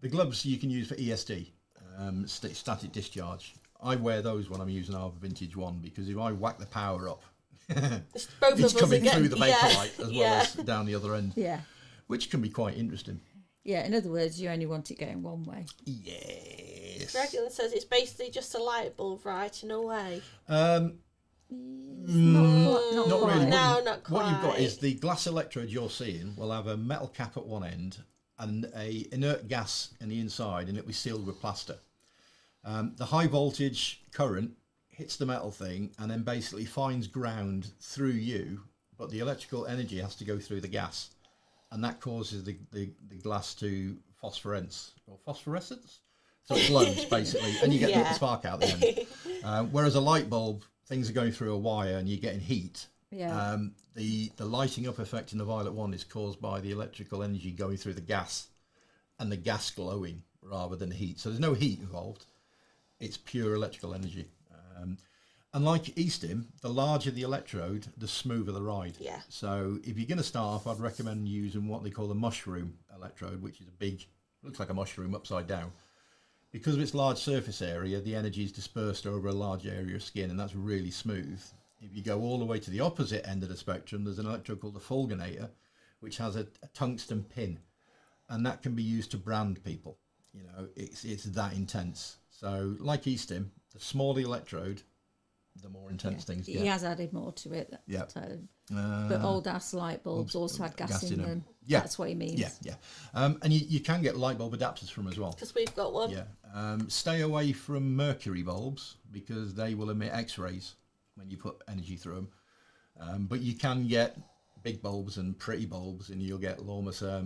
The gloves you can use for E-stim, static discharge. I wear those when I'm using our vintage one, because if I whack the power up, it's coming through the Bakelite as well as down the other end. Yeah. Which can be quite interesting. Yeah, in other words, you only want it going one way. Yes. Regular says it's basically just a light bulb, right, in a way. Not really. No, not quite. What you've got is the glass electrode you're seeing will have a metal cap at one end and a inert gas in the inside, and it'll be sealed with plaster. The high voltage current hits the metal thing and then basically finds ground through you, but the electrical energy has to go through the gas, and that causes the glass to phosphorescence. So it glows basically, and you get the spark out the end. Whereas a light bulb, things are going through a wire and you're getting heat. Yeah. The lighting up effect in the violet one is caused by the electrical energy going through the gas and the gas glowing rather than heat. So there's no heat involved. It's pure electrical energy. And like E-stim, the larger the electrode, the smoother the ride. Yeah. So if you're going to start off, I'd recommend using what they call the mushroom electrode, which is a big, looks like a mushroom upside down. Because of its large surface area, the energy is dispersed over a large area of skin, and that's really smooth. If you go all the way to the opposite end of the spectrum, there's an electrode called the fulminator, which has a tungsten pin, and that can be used to brand people. You know, it's that intense. So, like E-stim, the smaller the electrode, the more intense things get. He has added more to it. Yeah. So, but old ass light bulbs also had gas in them. Yeah. That's what he means. Yeah. And you can get light bulb adapters from as well. Because we've got one. Yeah. Stay away from mercury bulbs because they will emit X-rays when you put energy through them. But you can get big bulbs and pretty bulbs, and you'll get almost a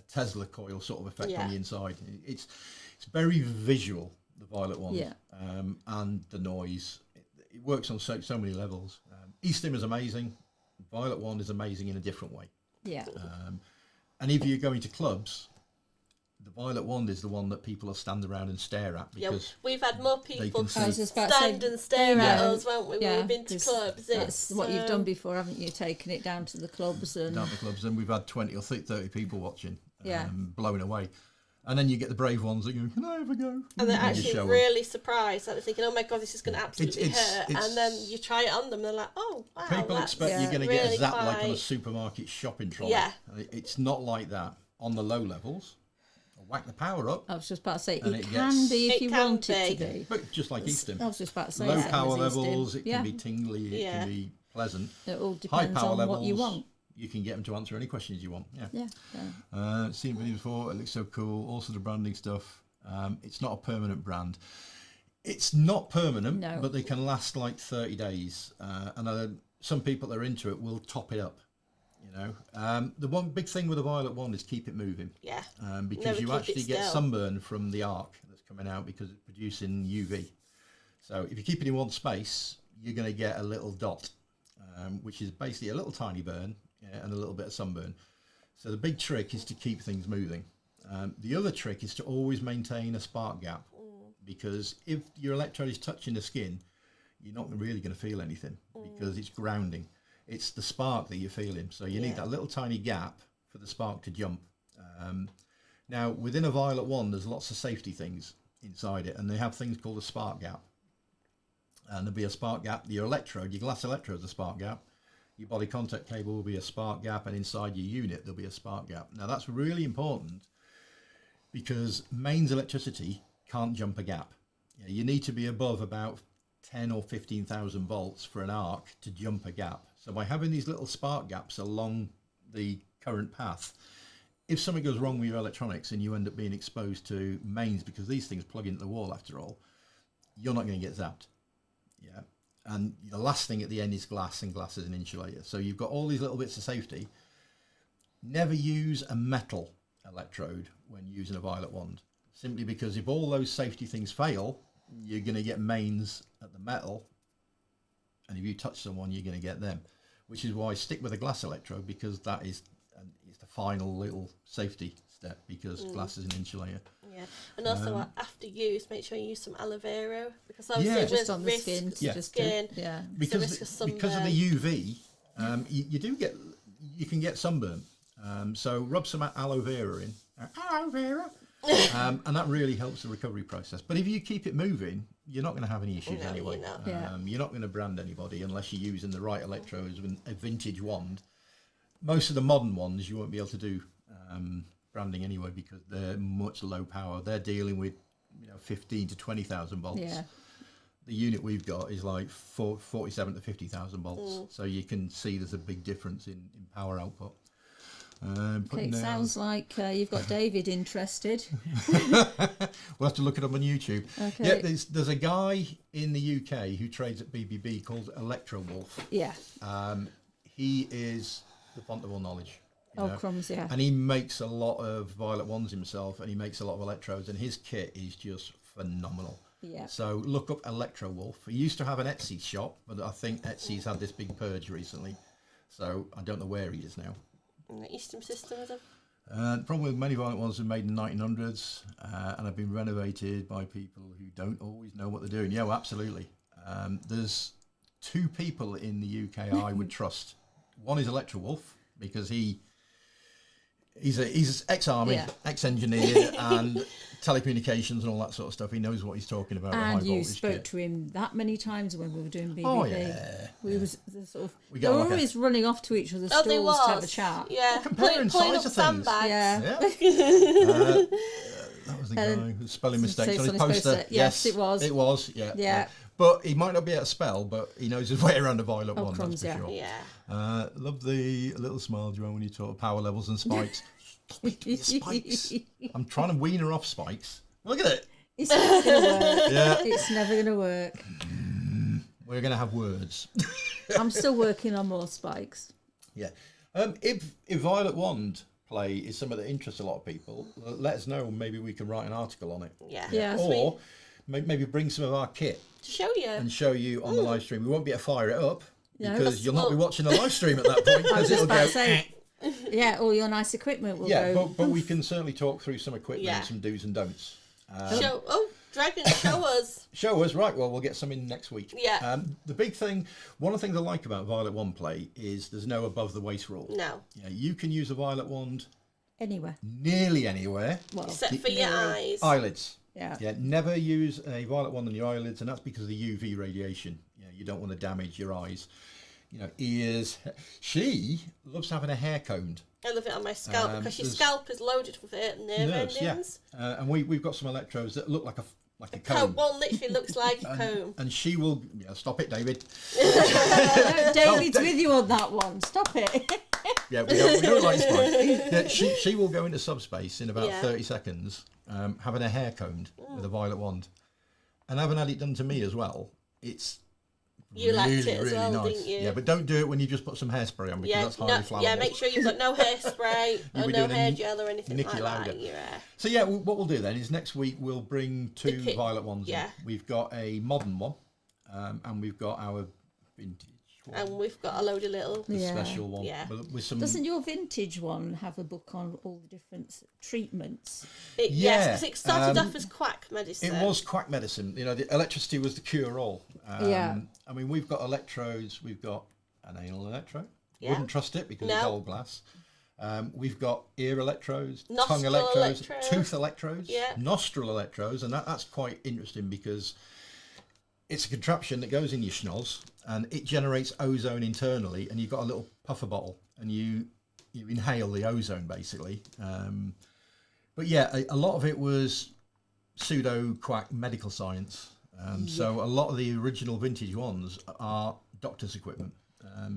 Tesla coil sort of effect on the inside. It's very visual, the violet ones. Yeah. And the noise. It works on so many levels. E-stim is amazing. Violet one is amazing in a different way. Yeah. And if you're going to clubs, the violet wand is the one that people will stand around and stare at, because we've had more people stand and stare at us, won't we? When we've been to clubs. That's what you've done before, haven't you? Taken it down to the clubs and we've had 20 or 30 people watching, blown away. And then you get the brave ones that go, "Can I ever go?" And they're actually really surprised. Like they're thinking, "Oh my god, this is going to absolutely hurt." And then you try it on them, and they're like, "Oh wow." People expect you're going to get a zap like on a supermarket shopping trolley. Yeah. It's not like that on the low levels. Whack the power up. I was just about to say it can be if you want it to be. But just like E-stim. I was just about to say low power levels, it can be tingly, it can be pleasant. It all depends on levels, what you want. You can get them to answer any questions you want. Yeah. Seen videos before. It looks so cool. Also the branding stuff. It's not a permanent brand. It's not permanent, but they can last like 30 days. And some people that are into it will top it up. You know, the one big thing with the violet one is keep it moving. Yeah. Because you actually get sunburn from the arc that's coming out because it's producing UV. So if you keep it in one space, you're going to get a little dot, which is basically a little tiny burn and a little bit of sunburn. So the big trick is to keep things moving. The other trick is to always maintain a spark gap, because if your electrode is touching the skin, you're not really going to feel anything because it's grounding. It's the spark that you're feeling. So you need that little tiny gap for the spark to jump. Now, within a violet one, there's lots of safety things inside it, and they have things called a spark gap. And there'll be a spark gap. Your electrode, your glass electrode is a spark gap. Your body contact cable will be a spark gap, and inside your unit, there'll be a spark gap. Now, that's really important because mains electricity can't jump a gap. You need to be above about 10 or 15,000 volts for an arc to jump a gap. So by having these little spark gaps along the current path, if something goes wrong with your electronics and you end up being exposed to mains, because these things plug into the wall after all, you're not going to get zapped. Yeah. And the last thing at the end is glass, and glass is an insulator. So you've got all these little bits of safety. Never use a metal electrode when using a violet wand, simply because if all those safety things fail, you're going to get mains at the metal, and if you touch someone, you're going to get them, which is why I stick with a glass electrode, because that is the final little safety step, because glass is an insulator. Yeah, and also after use, make sure you use some aloe vera, because obviously just on the skin, because of the UV, you can get sunburn. So rub some aloe vera in. Aloe vera. And that really helps the recovery process. But if you keep it moving, you're not going to have any issues anyway. You're not going to brand anybody unless you're using the right electrodes with a vintage wand. Most of the modern ones you won't be able to do branding anyway because they're much low power. They're dealing with 15 to 20,000 volts. Yeah. The unit we've got is like 47 to 50,000 volts. So you can see there's a big difference in power output. It sounds like you've got David interested. We'll have to look it up on YouTube. Okay. Yeah, there's a guy in the UK who trades at BBB called Electro Wolf. Yeah. He is the font of all knowledge. Crumbs, yeah. And he makes a lot of violet wands himself, and he makes a lot of electrodes, and his kit is just phenomenal. Yeah. So look up Electro Wolf. He used to have an Etsy shop, but I think Etsy's had this big purge recently. So I don't know where he is now. E-stim systems. The problem with many violet ones are made in the 1900s and have been renovated by people who don't always know what they're doing. Yeah, well, absolutely. There's two people in the UK I would trust. One is Electro Wolf because he's ex-army, ex-engineer, and telecommunications and all that sort of stuff. He knows what he's talking about. And you spoke to him that many times when we were doing BBB. Oh yeah, we were always running off to each other's stalls to have a chat. Yeah, comparing size of things. Yeah. That was the guy who spelling mistakes on his poster. Yes, it was. It was. Yeah. But he might not be able to spell, but he knows his way around a violet one. That's for sure. Yeah. Love the little smile, Joanne, when you talk power levels and spikes. Spikes. I'm trying to wean her off spikes. Look at it. It's never going to work. Yeah. It's never going to work. We're going to have words. I'm still working on more spikes. Yeah. If Violet Wand play is something that interests a lot of people, let us know. Maybe we can write an article on it. Yeah. Or maybe bring some of our kit to show you. And show you on the live stream. We won't be able to fire it up because you'll not be watching the live stream at that point because it'll go. Yeah, all your nice equipment will go. Yeah, but we can certainly talk through some equipment and some do's and don'ts. Dragon, show us. Show us, right. Well, we'll get some in next week. Yeah. The big thing, one of the things I like about Violet Wand play is there's no above the waist rule. No. Yeah, you can use a Violet Wand anywhere. Nearly anywhere. Well, except for your eyes. Eyelids. Yeah. Yeah, never use a Violet Wand on your eyelids, and that's because of the UV radiation. You don't want to damage your eyes. Ears. She loves having her hair combed. I love it on my scalp because your scalp is loaded with nerve endings. Yeah. And we've got some electrodes that look like a comb. One literally looks like a comb. And she will... Yeah, stop it, David. David's with you on that one. Stop it. Yeah, we don't like spike. Yeah, she will go into subspace in about 30 seconds, having her hair combed with a Violet Wand. And having had it done to me as well, it's... You liked it as really well, nice. didn't you? Yeah, but don't do it when you just put some hairspray on because that's highly flammable. Yeah, make sure you've got no hairspray or no hair gel or anything like that in your hair. So yeah, what we'll do then is next week we'll bring two Violet ones in. We've got a modern one and we've got our vintage one. And we've got a load of little... special one. Yeah. With some... Doesn't your vintage one have a book on all the different treatments? Yes, because it started off as quack medicine. It was quack medicine. The electricity was the cure-all. I mean, we've got electrodes. We've got an anal electrode. Wouldn't trust it because it's old glass. We've got ear electrodes, tongue electrodes, tooth electrodes, nostril electrodes, and that's quite interesting because it's a contraption that goes in your schnoz and it generates ozone internally, and you've got a little puffer bottle and you inhale the ozone basically. But yeah, a lot of it was pseudo quack medical science. So a lot of the original vintage ones are doctor's equipment,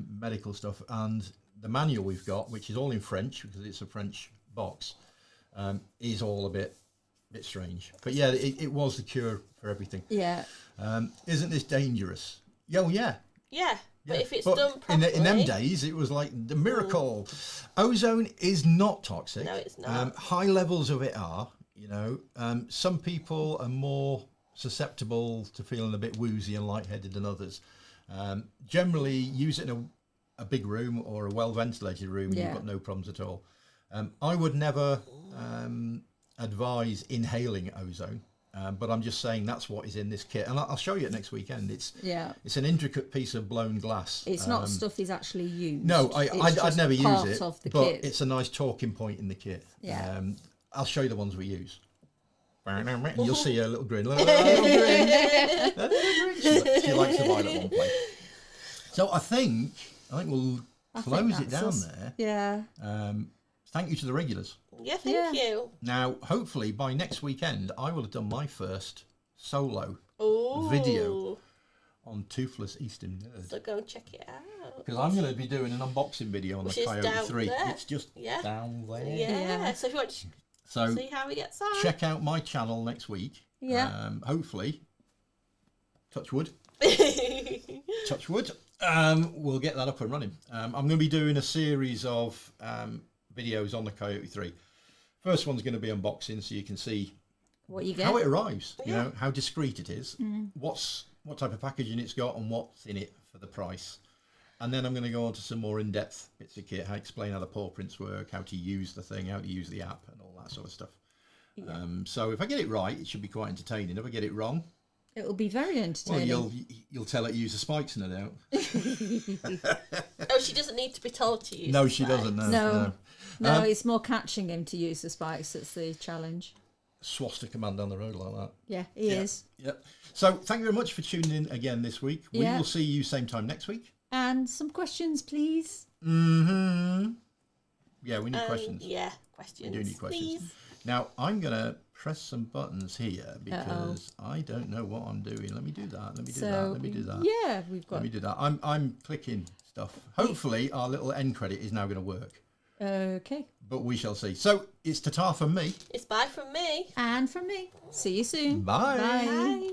medical stuff, and the manual we've got, which is all in French because it's a French box, is all a bit strange. But yeah, it was the cure for everything. Yeah. Isn't this dangerous? Yeah. But if it's done properly... In them days, it was like the miracle. Ozone is not toxic. No, it's not. High levels of it are, some people are more susceptible to feeling a bit woozy and lightheaded than others. Generally, use it in a big room or a well-ventilated room and you've got no problems at all. I would never advise inhaling ozone. but I'm just saying that's what is in this kit, and I'll show you it next weekend. It's an intricate piece of blown glass. It's not stuff he's actually used. No, I'd never use it, but kit. it's a nice talking point in the kit. Yeah. I'll show you the ones we use. You'll see a little grin. She likes the violet one play. So I think we'll close it down there. Yeah. Thank you to the regulars. Yeah, thank you. Now, hopefully by next weekend, I will have done my first solo video on Toothless E-stim Nerd. So go and check it out. Because I'm going to be doing an unboxing video on the Coyote 3. There. It's just down there. Yeah. So if you want to see how it gets on, check out my channel next week. Yeah. Hopefully, touch wood. Touch wood. We'll get that up and running. I'm going to be doing a series of videos on the Coyote 3. First one's going to be unboxing, so you can see what you get, how it arrives. You know how discreet it is, what type of packaging it's got, and what's in it for the price. And then I'm going to go on to some more in-depth bits of kit, how explain how the paw prints work, how to use the thing, how to use the app, and all that sort of stuff. Yeah. So if I get it right, it should be quite entertaining. If I get it wrong, it will be very entertaining. Well, you'll tell it to use the spikes, no doubt. Oh, she doesn't need to be told to use. No, she doesn't. No, it's more catching him to use the spikes. That's the challenge. Swastika man down the road like that. Yeah, he is. Yep. So thank you very much for tuning in again this week. We will see you same time next week. And some questions, please. Yeah, we need questions. Yeah, questions. We do need questions. Please. Now, I'm going to press some buttons here because I don't know what I'm doing. Let me do that. Let me do that. Let me do that. Yeah, we've got... Let me do that. I'm clicking stuff. Hopefully, our little end credit is now going to work. Okay. But we shall see. So, it's ta-ta from me. It's bye from me. And from me. See you soon. Bye. Bye.